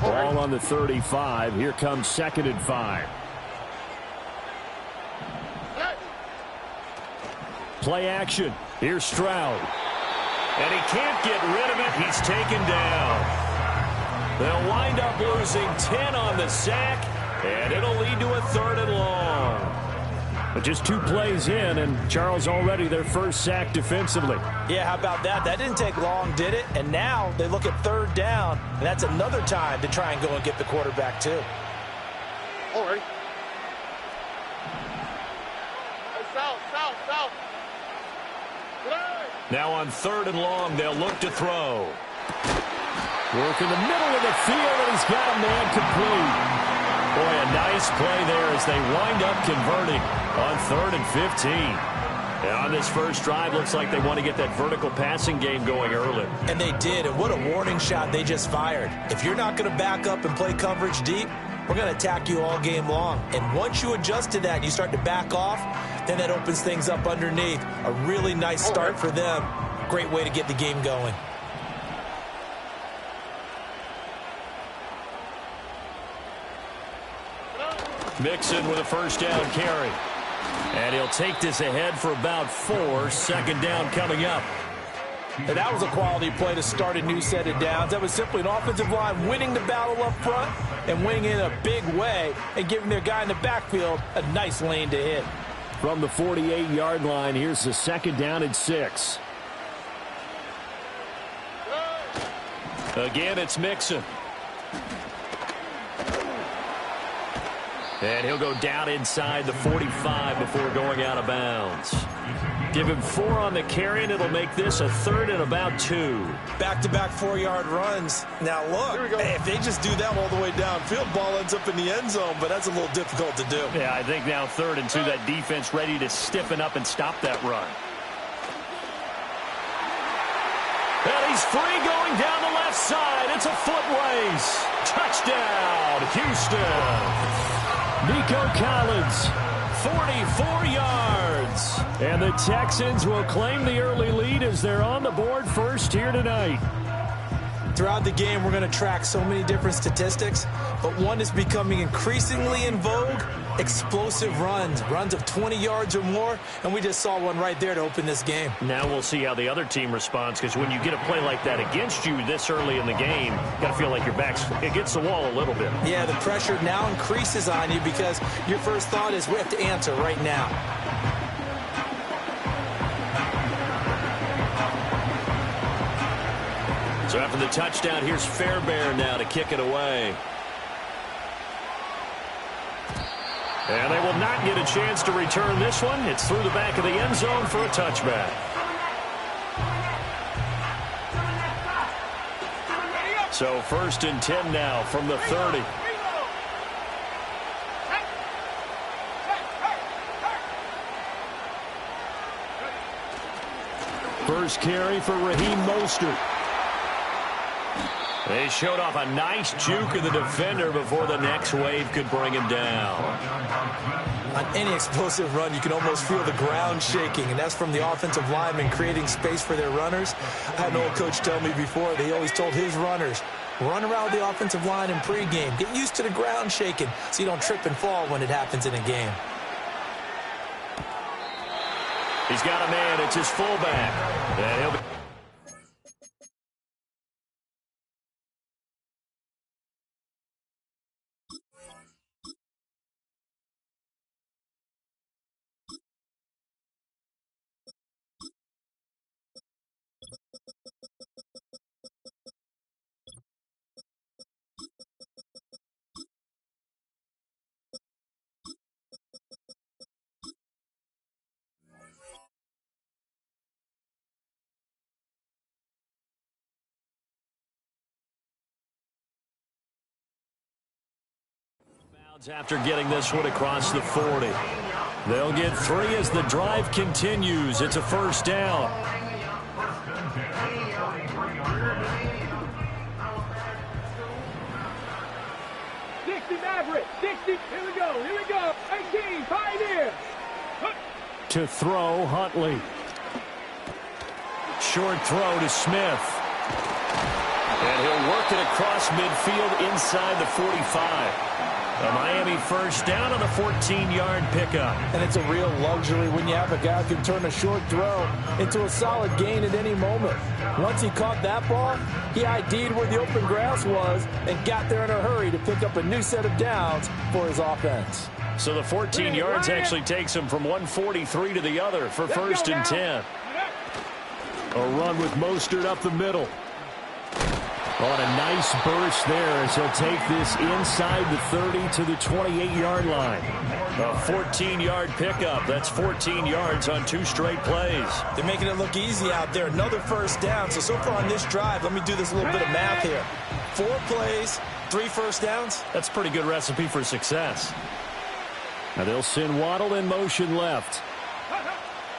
Ball on the 35. Here comes 2nd and 5. Play action. Here's Stroud. And he can't get rid of it. He's taken down. They'll wind up losing 10 on the sack, and it'll lead to a 3rd and long. But just 2 plays in, and Charles already their first sack defensively. Yeah, how about that? That didn't take long, did it? And now they look at 3rd down, and that's another time to try and go and get the quarterback too. All right. South. Now on 3rd and long, they'll look to throw. Work in the middle of the field, and he's got a man complete. Boy, a nice play there as they wind up converting on 3rd and 15. And on this first drive, looks like they want to get that vertical passing game going early. And they did, and what a warning shot they just fired. If you're not going to back up and play coverage deep, we're going to attack you all game long. And once you adjust to that and you start to back off, then that opens things up underneath. A really nice start for them. Great way to get the game going. Mixon with a first down carry. And he'll take this ahead for about 4. 2nd down coming up. And that was a quality play to start a new set of downs. That was simply an offensive line winning the battle up front and winning in a big way and giving their guy in the backfield a nice lane to hit. From the 48-yard line, here's the 2nd down and 6. Again, it's Mixon. And he'll go down inside the 45 before going out of bounds. Give him 4 on the carry, and it'll make this a 3rd and about 2. Back-to-back 4-yard runs. Now, look, if they just do that all the way downfield, ball ends up in the end zone, but that's a little difficult to do. Yeah, I think now 3rd and 2, that defense ready to stiffen up and stop that run. And he's free going down the left side. It's a foot race. Touchdown, Houston. Nico Collins, 44 yards. And the Texans will claim the early lead as they're on the board first here tonight. Throughout the game, we're going to track so many different statistics, but one is becoming increasingly in vogue: explosive runs of 20 yards or more, and we just saw one right there to open this game. Now we'll see how the other team responds, because when you get a play like that against you this early in the game, you got to feel like your back's against the wall a little bit. Yeah, the pressure now increases on you because your first thought is we have to answer right now. So after the touchdown, here's Fairbairn now to kick it away. And they will not get a chance to return this one. It's through the back of the end zone for a touchback. So 1st and 10 now from the 30. First carry for Raheem Mostert. They showed off a nice juke of the defender before the next wave could bring him down. On any explosive run, you can almost feel the ground shaking, and that's from the offensive linemen creating space for their runners. I had an old coach tell me before, they always told his runners, run around the offensive line in pregame. Get used to the ground shaking so you don't trip and fall when it happens in a game. He's got a man. It's his fullback. And he'll be after getting this one across the 40. They'll get 3 as the drive continues. It's a first down. Maverick, 60, here we go, 18, Pioneer. To throw, Huntley. Short throw to Smith. And he'll work it across midfield inside the 45. A Miami first down on the 14-yard pickup. And it's a real luxury when you have a guy who can turn a short throw into a solid gain at any moment. Once he caught that ball, he ID'd where the open grass was and got there in a hurry to pick up a new set of downs for his offense. So the 14 yards actually takes him from 143 to the other for first and 10. A run with Mostert up the middle. On a nice burst there as he'll take this inside the 30 to the 28-yard line. A 14-yard pickup. That's 14 yards on 2 straight plays. They're making it look easy out there. Another first down. So far on this drive, let me do this little bit of math here. 4 plays, 3 first downs. That's a pretty good recipe for success. Now they'll send Waddle in motion left.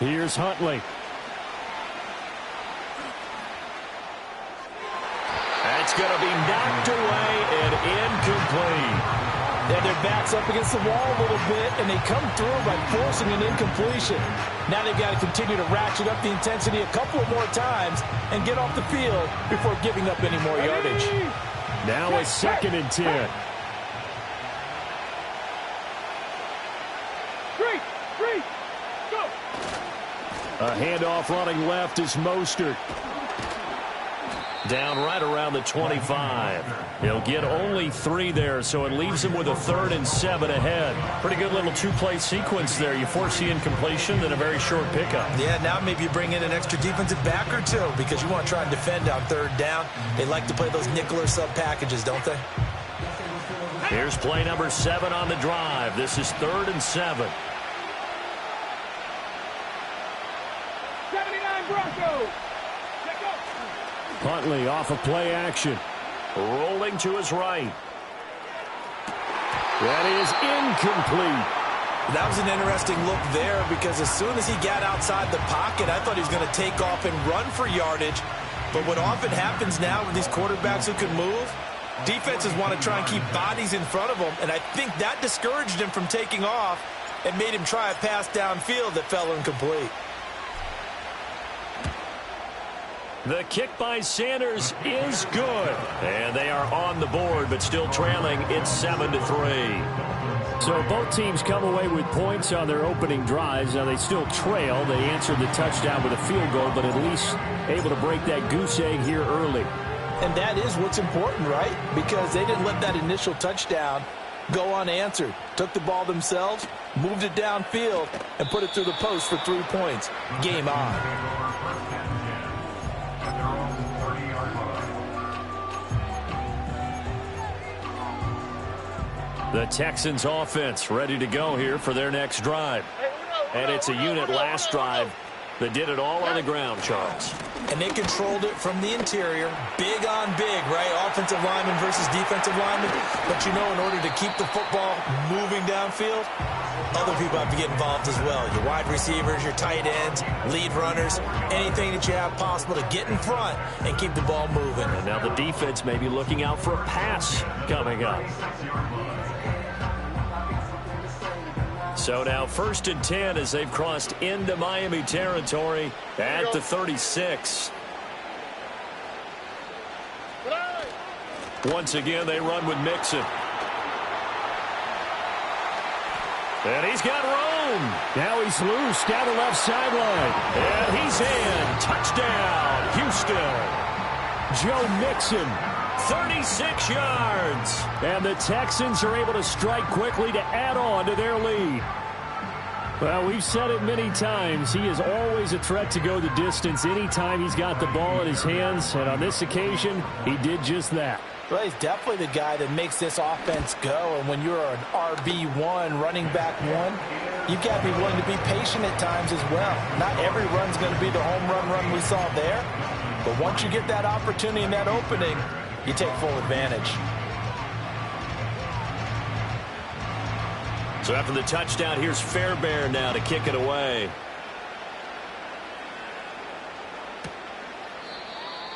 Here's Huntley. That's going to be knocked away and incomplete. And their back's up against the wall a little bit, and they come through by forcing an incompletion. Now they've got to continue to ratchet up the intensity a couple more times and get off the field before giving up any more yardage. Now a 2nd and 10. 3, go. A handoff running left is Mostert. Down right around the 25. He'll get only 3 there, so it leaves him with a 3rd and 7 ahead. Pretty good little 2-play sequence there. You force the incompletion, then a very short pickup. Yeah, now maybe you bring in an extra defensive back or 2 because you want to try and defend on 3rd down. They like to play those nickel or sub packages, don't they? Here's play number 7 on the drive. This is 3rd and 7. 79 Broncos. Huntley off of play action. Rolling to his right. That is incomplete. That was an interesting look there because as soon as he got outside the pocket, I thought he was going to take off and run for yardage. But what often happens now with these quarterbacks who can move, defenses want to try and keep bodies in front of them, and I think that discouraged him from taking off and made him try a pass downfield that fell incomplete. The kick by Sanders is good. And they are on the board, but still trailing. It's 7-3. So both teams come away with points on their opening drives. Now they still trail. They answered the touchdown with a field goal, but at least able to break that goose egg here early. And that is what's important, right? Because they didn't let that initial touchdown go unanswered. Took the ball themselves, moved it downfield, and put it through the post for 3 points. Game on. The Texans offense ready to go here for their next drive. And it's a unit last drive that did it all on the ground, Charles. And they controlled it from the interior. Big on big, right? Offensive lineman versus defensive lineman. But you know, in order to keep the football moving downfield, other people have to get involved as well. Your wide receivers, your tight ends, lead runners, anything that you have possible to get in front and keep the ball moving. And now the defense may be looking out for a pass coming up. So now 1st and 10 as they've crossed into Miami territory at the 36. Once again, they run with Mixon. And he's got room. Now he's loose down the left sideline. And he's in. Touchdown, Houston. Joe Mixon, 36 yards. And the Texans are able to strike quickly to add on to their lead. Well, we've said it many times. He is always a threat to go the distance anytime he's got the ball in his hands. And on this occasion, he did just that. Well, he's definitely the guy that makes this offense go. And when you're an RB1, running back one, you've got to be willing to be patient at times as well. Not every run's going to be the home run we saw there. But once you get that opportunity and that opening, you take full advantage. So after the touchdown, here's Fairbairn now to kick it away.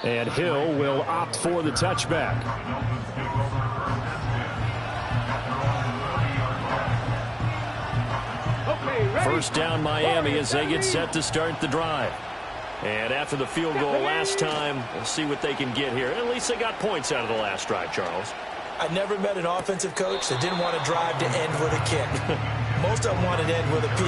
And Hill will opt for the touchback. Okay, ready? First down Miami as they get set to start the drive. And after the field goal last time, we'll see what they can get here. At least they got points out of the last drive, Charles. I never met an offensive coach that didn't want to drive to end with a kick. Most of them wanted to end with a PAT.